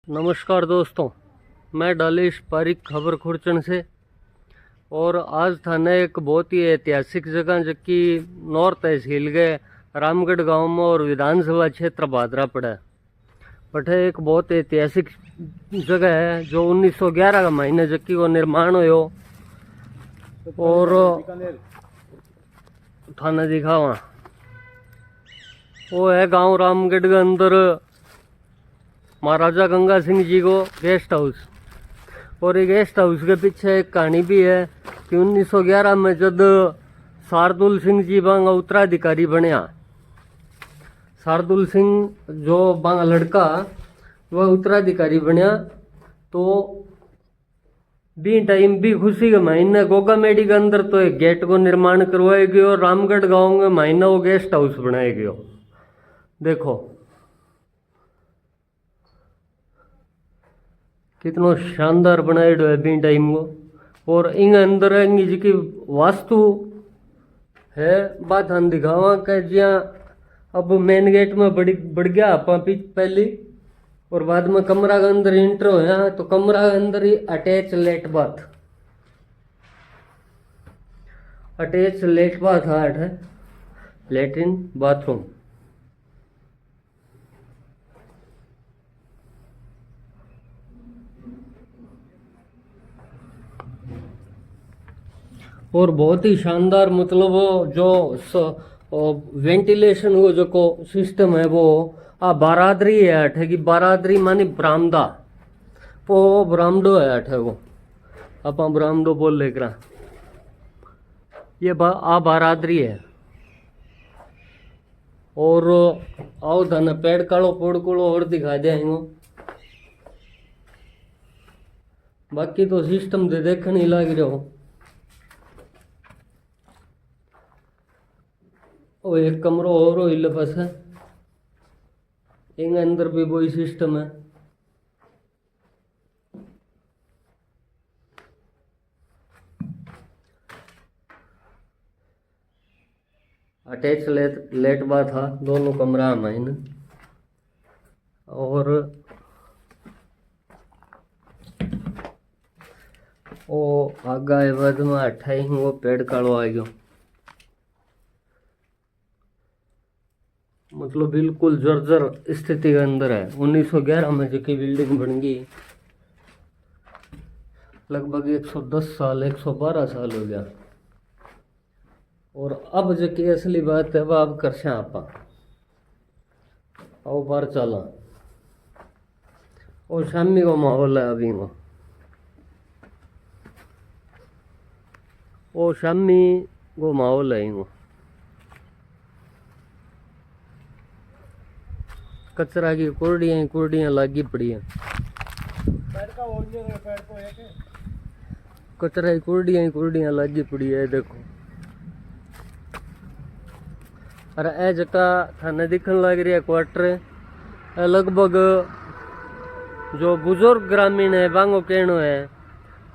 नमस्कार दोस्तों, मैं डालेश पारिक खबर खुर्चन से। और आज थाने एक बहुत ही ऐतिहासिक जगह जबकि नॉर्थ तहसील के रामगढ़ गांव में और विधानसभा क्षेत्र भादरा पड़ा है। बट एक बहुत ऐतिहासिक जगह है जो 1911 का महीने जबकि वो निर्माण हो और थाना दिखावा वो है गांव रामगढ़ के अंदर महाराजा गंगा सिंह जी को गेस्ट हाउस। और ये गेस्ट हाउस के पीछे एक कहानी भी है कि 1911 में जब शार्दुल सिंह जी बांगा उत्तराधिकारी बनया, शार्दुल सिंह जो बांगा लड़का वह उत्तराधिकारी बनया, तो बी टाइम भी खुशी के महीने गोगा मेडी के अंदर तो एक गेट को निर्माण करवाया गया और रामगढ़ गांव में महीना वो गेस्ट हाउस बनाया गया। देखो कितना शानदार बनाएडो है बी टाइम को। और इन अंदर जी की वास्तु है बात हम दिखावा के जिया अब मेन गेट में बढ़ गया आप पहली और बाद में कमरा के अंदर इंटर होया तो कमरा के अंदर ही अटैच लेट बाथ है, लेट्रिन बाथरूम। और बहुत ही शानदार मतलब जो वेंटिलेशन वो जो को सिस्टम है वो बारादरी है अठे की बारादरी मानी बरामदा वो बरामदो है अठे वो आप बरामदो बोल लेकर ये बारादरी है। और आओ धन पेड़ कालो पोड़कोड़ो और दिखा देंगे। बाकी तो सिस्टम दे देखने ही लग रहे हो। और एक कमरो और हो इले बस है, इन अंदर भी वही सिस्टम है। अटैच लेट बाथ था दोनों कमरा में। और वो आगा बाद में 28 वो पेड़ कालो आ गयो, मतलब बिल्कुल जर्जर स्थिति के अंदर है। 1911 में जो की बिल्डिंग बन गई लगभग 110 साल 112 साल हो गया। और अब जो की असली बात है वह अब कर आप आओ बार चला और शामी को माहौल है अभी वो शामी को माहौल है वो कचरा की कुर्डियाँ लागी पड़ी है, कचरा की कुर्डियाँ लागी पड़ी है। देखो अरे ए जगह थाने दिखने लग रही है क्वार्टर लगभग जो बुजुर्ग ग्रामीण है बांगो कहनो है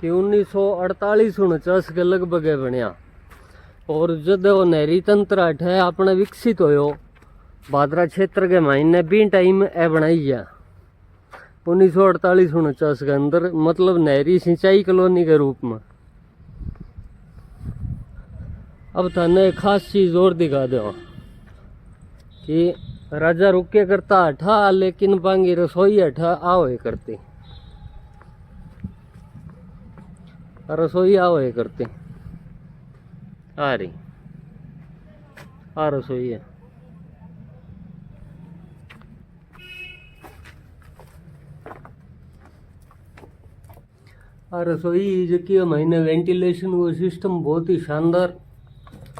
कि 1948-49 के लगभग है बनया। और जब वो नहरी तंत्र है अपने विकसित हो भादरा क्षेत्र के महीने भी टाइम ए बनाई गया 1948-49 के अंदर, मतलब नहरी सिंचाई कॉलोनी के रूप में। अब थाने खास चीज और दिखा दो कि राजा रुके करता हठा लेकिन बांगी रसोई हठा आओ करते, रसोई आओ करते आ रही रसोई है। रसोई जो कि महीने वेंटिलेशन वो सिस्टम बहुत ही शानदार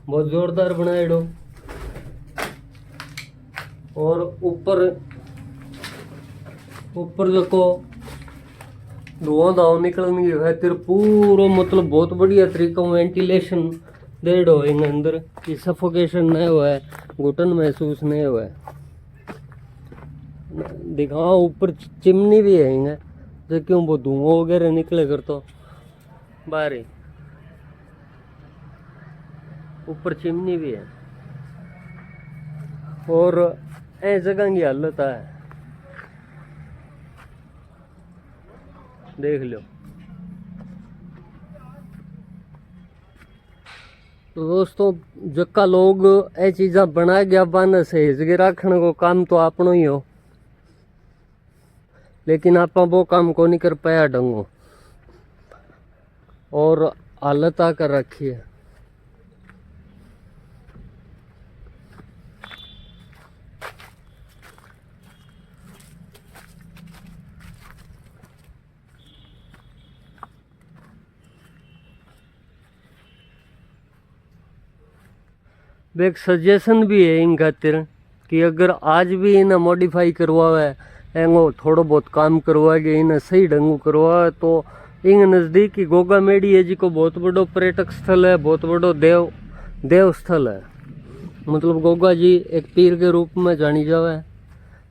बहुत जोरदार बनाएडो। और ऊपर जो को धुआं धाव निकलने की खातिर पूरा मतलब बहुत बढ़िया तरीका वेंटिलेशन देडो इन अंदर कि सफोकेशन नहीं हुआ है, घुटन महसूस नहीं हुआ है। दिखाओ ऊपर चिमनी भी है जो क्यों वो धुआं वगैरह निकले कर तो बाहर ही ऊपर चिमनी भी है। और ए जगह की हालत है देख लो। तो दोस्तों जक्का लोग ये चीज़ा बना गया बन सहेज के रखने को काम तो अपनो ही हो, लेकिन आप वो काम को नहीं कर पाया ढंगो और हालत आकर रखी है। एक सजेशन भी है इन खातिर कि अगर आज भी इन्हें मॉडिफाई करवावे, एंगो थोड़ो बहुत काम करवा के इन्हें सही ढंग करवावे तो इन नज़दीक ही गोगा मेड़ी है जी को बहुत बड़ो पर्यटक स्थल है, बहुत बड़ो देव स्थल है। मतलब गोगा जी एक पीर के रूप में जानी जावे।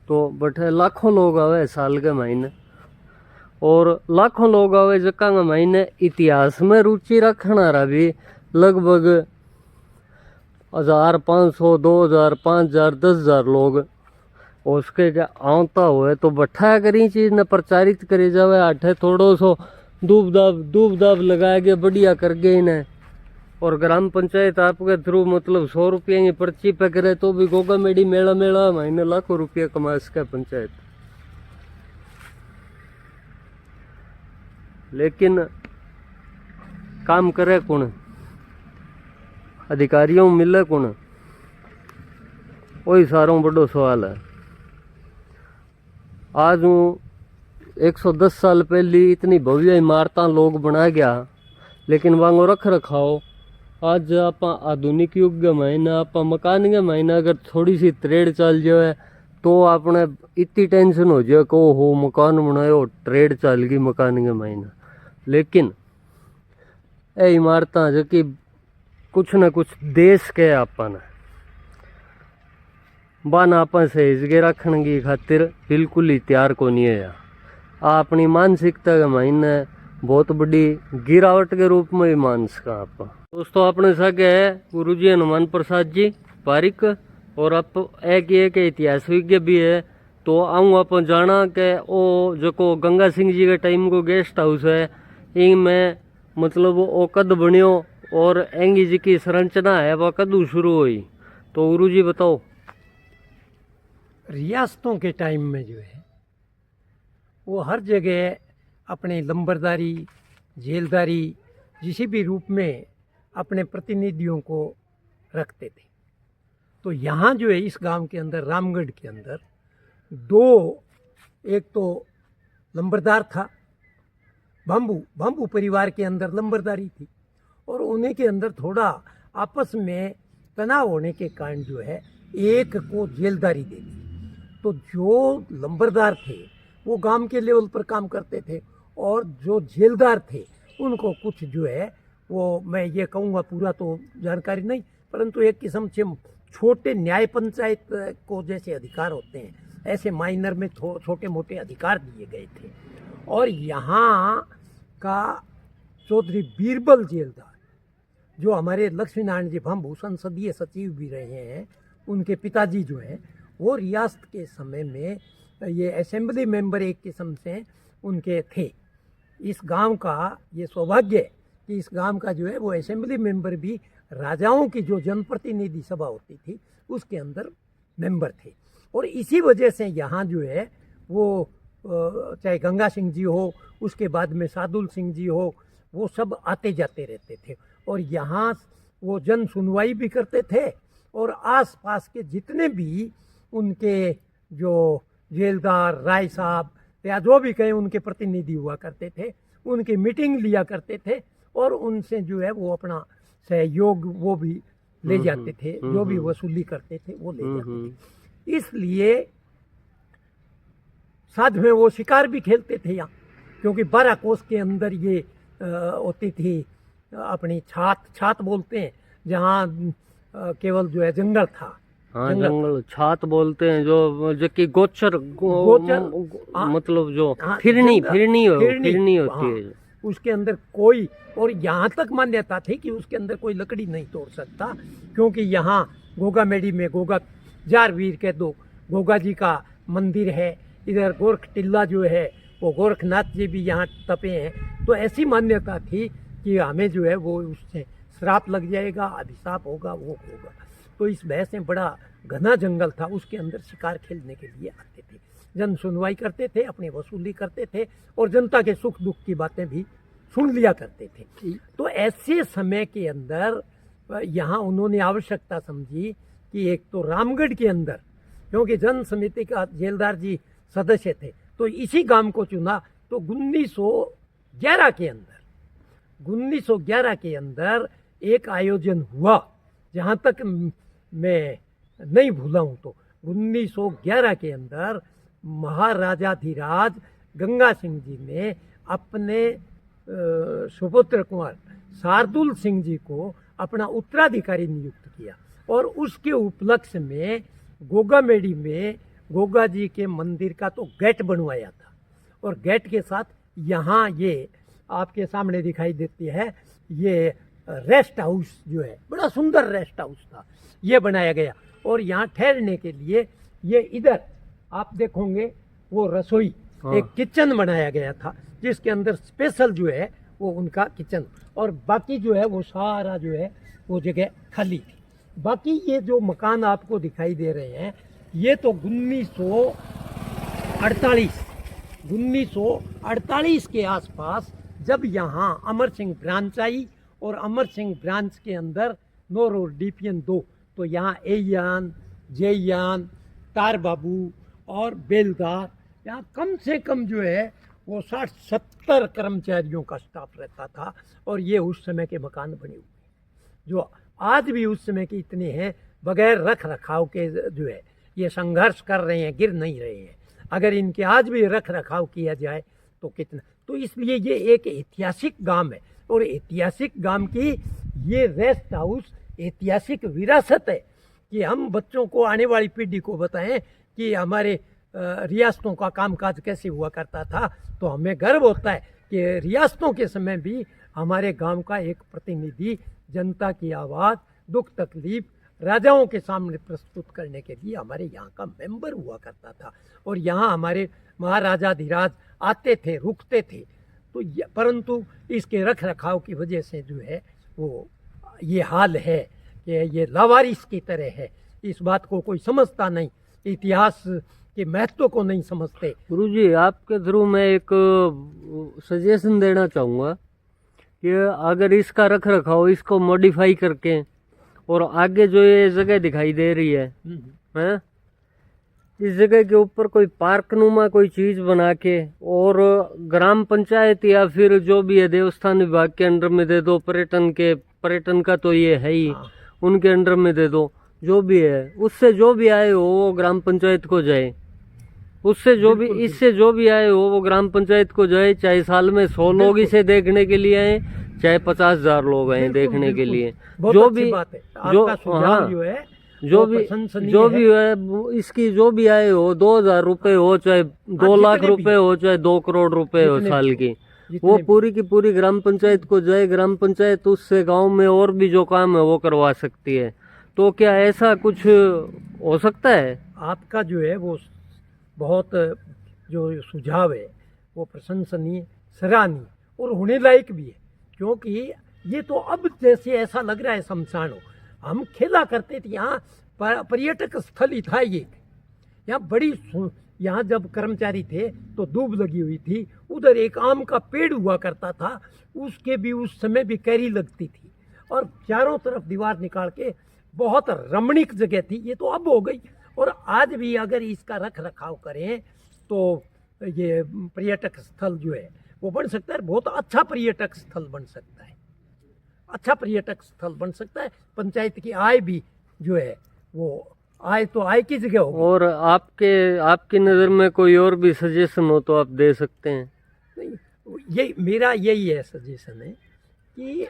तो बटे लाखों लोग आवे साल के महीने, और लाखों लोग आवे जका के महीने इतिहास में रुचि रखना रहा भी लगभग 1000, 500, 2000, 5000, 10,000 लोग उसके क्या आवता हुए तो बठा करी चीज ने प्रचारित करे जावे। आठे थोड़ो सो दूब दाब लगा के बढ़िया कर गए इन्हें, और ग्राम पंचायत आपके थ्रू मतलब 100 रुपये की पर्ची पे करे तो भी गोगा मेड़ी मेला महीने लाखों रुपये कमा सके पंचायत। लेकिन काम करे कौन, अधिकारियों मिले कौन, वही सारों बड़ो सवाल है। आज हूँ 110 साल पहले इतनी भव्य इमारतां लोग बना गया, लेकिन वांगो रख रखाओ आज आप आधुनिक युग के महीने आप मकान के महीने अगर थोड़ी सी ट्रेड चल जाए तो आपने इतनी टेंशन हो जाए को हो मकान बनायो ट्रेड चल गई मकान के महीने। लेकिन ये इमारतां जो कि कुछ न कुछ देश के अपन बन आपन सहेज के रखने की खातिर बिल्कुल ही तैयार को नहीं है। अपनी मानसिकता के महीने बहुत बड़ी गिरावट के रूप में ही मान सका आप। दोस्तों अपने सागे है गुरु जी हनुमान प्रसाद जी पारिक, और आप एक इतिहास विज्ञ भी है। तो आऊँ आप जाना के ओ जो को गंगा सिंह जी के टाइम को गेस्ट हाउस है इनमें मतलब वो कद बनियो और एंगी जी की संरचना है वह कदू शुरू हुई, तो गुरु जी बताओ। रियासतों के टाइम में जो है वो हर जगह अपने लंबरदारी जेलदारी किसी भी रूप में अपने प्रतिनिधियों को रखते थे। तो यहाँ जो है इस गांव के अंदर रामगढ़ के अंदर एक तो लंबरदार था, बाम्बू परिवार के अंदर लंबरदारी थी, और उन्हीं के अंदर थोड़ा आपस में तनाव होने के कारण जो है एक को जेलदारी दे दी। तो जो लंबरदार थे वो गांव के लेवल पर काम करते थे, और जो जेलदार थे उनको कुछ जो है वो मैं ये कहूँगा पूरा तो जानकारी नहीं, परंतु एक किस्म से छोटे न्याय पंचायत को जैसे अधिकार होते हैं ऐसे माइनर में छोटे मोटे अधिकार दिए गए थे। और यहाँ का चौधरी बीरबल जेलदार जो हमारे लक्ष्मी नारायण जी भाम्बू संसदीय सचिव भी रहे हैं, उनके पिताजी जो है वो रियासत के समय में ये असेंबली मेंबर एक किस्म से उनके थे। इस गांव का ये सौभाग्य है कि इस गांव का जो है वो असेंबली मेंबर भी राजाओं की जो जनप्रतिनिधि सभा होती थी उसके अंदर मेंबर थे। और इसी वजह से यहाँ जो है वो चाहे गंगा सिंह जी हो, उसके बाद में सादुल सिंह जी हो, वो सब आते जाते रहते थे, और यहाँ वो जन सुनवाई भी करते थे, और आसपास के जितने भी उनके जो जेलदार राय साहब या जो भी कहे उनके प्रतिनिधि हुआ करते थे उनकी मीटिंग लिया करते थे, और उनसे जो है वो अपना सहयोग वो भी ले जाते थे, जो भी वसूली करते थे वो ले जाते थे। इसलिए साथ में वो शिकार भी खेलते थे यहाँ, क्योंकि 12 कोस के अंदर ये होती थी अपनी छात बोलते हैं, जहाँ केवल जो है जंगल था। हाँ जंगल छात बोलते हैं जो कि गोचर मतलब जो फिरनी होती है उसके अंदर कोई, और यहाँ तक मान्यता थी कि उसके अंदर कोई लकड़ी नहीं तोड़ सकता, क्योंकि यहाँ गोगा मेड़ी में गोगा जारवीर के 2 गोगा जी का मंदिर है। इधर गोरख टिल्ला जो है वो गोरखनाथ जी भी यहाँ तपे हैं। तो ऐसी मान्यता थी कि हमें जो है वो उससे श्राप लग जाएगा, अभिशाप होगा, वो होगा। तो इस भय से बड़ा घना जंगल था, उसके अंदर शिकार खेलने के लिए आते थे। जन सुनवाई करते थे, अपनी वसूली करते थे और जनता के सुख दुख की बातें भी सुन लिया करते थे। तो ऐसे समय के अंदर यहाँ उन्होंने आवश्यकता समझी कि एक तो रामगढ़ के अंदर, क्योंकि जन समिति का जेलदार जी सदस्य थे, तो इसी गांव को चुना। तो 1911 के अंदर एक आयोजन हुआ, जहाँ तक मैं नहीं भूला हूँ तो 1911 के अंदर महाराजाधिराज गंगा सिंह जी ने अपने सुपुत्र कुंवर शार्दुल सिंह जी को अपना उत्तराधिकारी नियुक्त किया और उसके उपलक्ष्य में गोगामेड़ी में गोगा जी के मंदिर का तो गेट बनवाया था। और गेट के साथ यहाँ ये आपके सामने दिखाई देती है, ये रेस्ट हाउस जो है, बड़ा सुंदर रेस्ट हाउस था, ये बनाया गया। और यहाँ ठहरने के लिए ये इधर आप देखोगे वो रसोई, एक किचन बनाया गया था, जिसके अंदर स्पेशल जो है वो उनका किचन, और बाकी जो है वो सारा जो है वो जगह खाली थी। बाकी ये जो मकान आपको दिखाई दे रहे हैं, ये तो 1948 के आसपास जब यहाँ अमर सिंह ब्रांच आई, और अमर सिंह ब्रांच के अंदर नौर और DPN 2, तो यहाँ एयान, जययान, तार बाबू और बेलदार, यहाँ कम से कम जो है वो 60-70 कर्मचारियों का स्टाफ रहता था। और ये उस समय के मकान बने हुए जो आज भी उस समय के इतने हैं, बगैर रख रखाव के जो है ये संघर्ष कर रहे हैं, गिर नहीं रहे हैं। अगर इनके आज भी रख रखाव किया जाए तो कितना। तो इसलिए ये एक ऐतिहासिक गांव है, और ऐतिहासिक गांव की ये रेस्ट हाउस ऐतिहासिक विरासत है कि हम बच्चों को, आने वाली पीढ़ी को बताएं कि हमारे रियासतों का कामकाज कैसे हुआ करता था। तो हमें गर्व होता है कि रियासतों के समय भी हमारे गांव का एक प्रतिनिधि जनता की आवाज़, दुख तकलीफ राजाओं के सामने प्रस्तुत करने के लिए हमारे यहाँ का मेंबर हुआ करता था। और यहाँ हमारे महाराजाधिराज आते थे, रुकते थे। तो परंतु इसके रख रखाव की वजह से जो है वो ये हाल है कि ये लावारिस की तरह है। इस बात को कोई समझता नहीं, इतिहास के महत्व को नहीं समझते। गुरुजी, आपके थ्रू मैं एक सजेशन देना चाहूँगा कि अगर इसका रख रखाव, इसको मॉडिफाई करके, और आगे जो ये जगह दिखाई दे रही है इस जगह के ऊपर कोई पार्क नुमा कोई चीज बना के, और ग्राम पंचायत या फिर जो भी है देवस्थान विभाग के अंडर में दे दो, पर्यटन का तो ये है ही, उनके अंडर में दे दो। जो भी है उससे जो भी आए हो वो ग्राम पंचायत को जाए, उससे जो भी, इससे जो भी आए हो वो ग्राम पंचायत को जाए। चाहे साल में 100 लोग इसे देखने के लिए आए, चाहे 50,000 लोग आए देखने के लिए। जो भी जो है इसकी जो भी आए हो, 2,000 रुपए हो, चाहे 2 लाख रुपए हो, चाहे 2 करोड़ रुपए हो साल की, वो पूरी की पूरी ग्राम पंचायत को जाए। ग्राम पंचायत उससे गांव में और भी जो काम है वो करवा सकती है। तो क्या ऐसा कुछ हो सकता है? आपका जो है वो बहुत जो सुझाव है वो प्रशंसनीय, सराहनीय और होने लायक भी है, क्योंकि ये तो अब जैसे ऐसा लग रहा है शमशान हो। हम खेला करते थे, यहाँ पर्यटक स्थल ही था ये। यहाँ जब कर्मचारी थे तो दूब लगी हुई थी, उधर एक आम का पेड़ हुआ करता था, उसके भी उस समय भी कैरी लगती थी, और चारों तरफ दीवार निकाल के बहुत रमणीक जगह थी। ये तो अब हो गई, और आज भी अगर इसका रख रखाव करें तो ये पर्यटक स्थल जो है वो बन सकता है। बहुत अच्छा पर्यटक स्थल बन सकता है, अच्छा पर्यटक स्थल बन सकता है। पंचायत की आय भी जो है वो आय तो आय की जगह होगी। और आपकी नज़र में कोई और भी सजेशन हो तो आप दे सकते हैं। नहीं, मेरा यही है सजेशन है कि,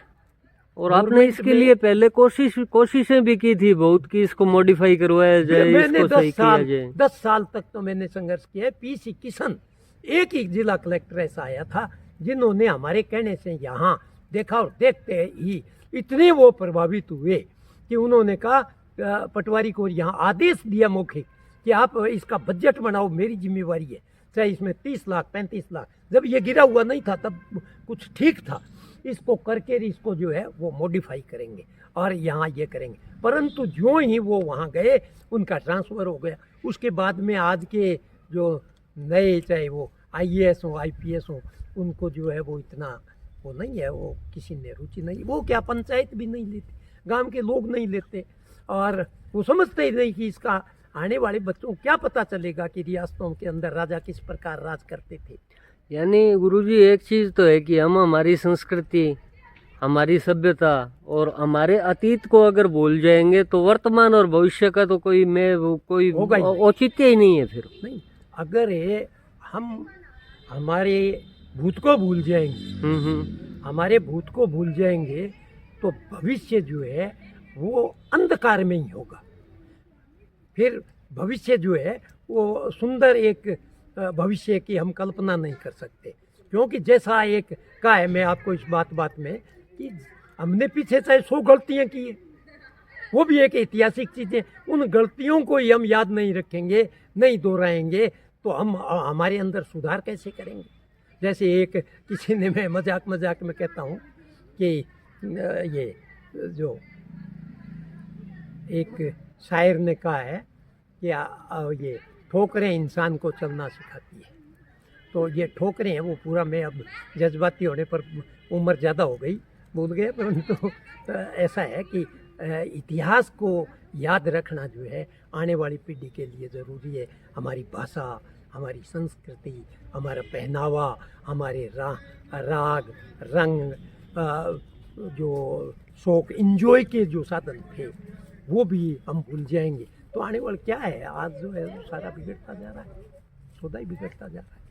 और आपने इसके लिए पहले कोशिशें भी की थी बहुत कि इसको मॉडिफाई करवाया जाए, इसको सही किया जाए। 10 साल तक तो मैंने संघर्ष किया है। PC किशन एक ही जिला कलेक्टर ऐसा आया था जिन्होंने हमारे कहने से यहाँ देखा, और देखते ही इतने वो प्रभावित हुए कि उन्होंने कहा पटवारी को यहाँ आदेश दिया मौखिक कि आप इसका बजट बनाओ, मेरी जिम्मेवारी है। चाहे इसमें 30 लाख 35 लाख, जब ये गिरा हुआ नहीं था तब कुछ ठीक था, इसको करके इसको जो है वो मॉडिफाई करेंगे और यहाँ ये करेंगे। परंतु जो ही वो वहाँ गए उनका ट्रांसफ़र हो गया। उसके बाद में आज के जो नए, चाहे वो IAS हो IPS हो, उनको जो है वो इतना वो नहीं है, वो किसी ने रुचि नहीं, वो क्या पंचायत भी नहीं लेती, गांव के लोग नहीं लेते, और वो समझते ही नहीं कि इसका आने वाले बच्चों को क्या पता चलेगा कि रियासतों के अंदर राजा किस प्रकार राज करते थे। यानी गुरुजी एक चीज़ तो है कि हम हमारी संस्कृति, हमारी सभ्यता और हमारे अतीत को अगर भूल जाएंगे तो वर्तमान और भविष्य का तो कोई होगा ही नहीं। औचित्य ही नहीं है फिर। नहीं, अगर ये हम हमारे भूत को भूल जाएंगे, हमारे भूत को भूल जाएंगे तो भविष्य जो है वो अंधकार में ही होगा। फिर भविष्य जो है वो सुंदर एक भविष्य की हम कल्पना नहीं कर सकते, क्योंकि जैसा एक का है, मैं आपको इस बात में कि हमने पीछे चाहे 100 गलतियाँ की है, वो भी एक ऐतिहासिक चीज़ है, उन गलतियों को ही हम याद नहीं रखेंगे, नहीं दोहराएंगे तो हम हमारे अंदर सुधार कैसे करेंगे। जैसे एक किसी ने, मैं मजाक में कहता हूँ कि ये जो एक शायर ने कहा है कि ये ठोकरें इंसान को चलना सिखाती है। तो ये ठोकरें हैं वो पूरा, मैं अब जज्बाती होने पर उम्र ज़्यादा हो गई, भूल गए, परंतु ऐसा है कि इतिहास को याद रखना जो है आने वाली पीढ़ी के लिए ज़रूरी है। हमारी भाषा, हमारी संस्कृति, हमारा पहनावा, हमारे राग रंग, जो शौक इंजॉय के जो साधन थे वो भी हम भूल जाएंगे तो आने वाला क्या है। आज जो है वो सारा बिगड़ता जा रहा है, सौदा ही बिगड़ता जा रहा है।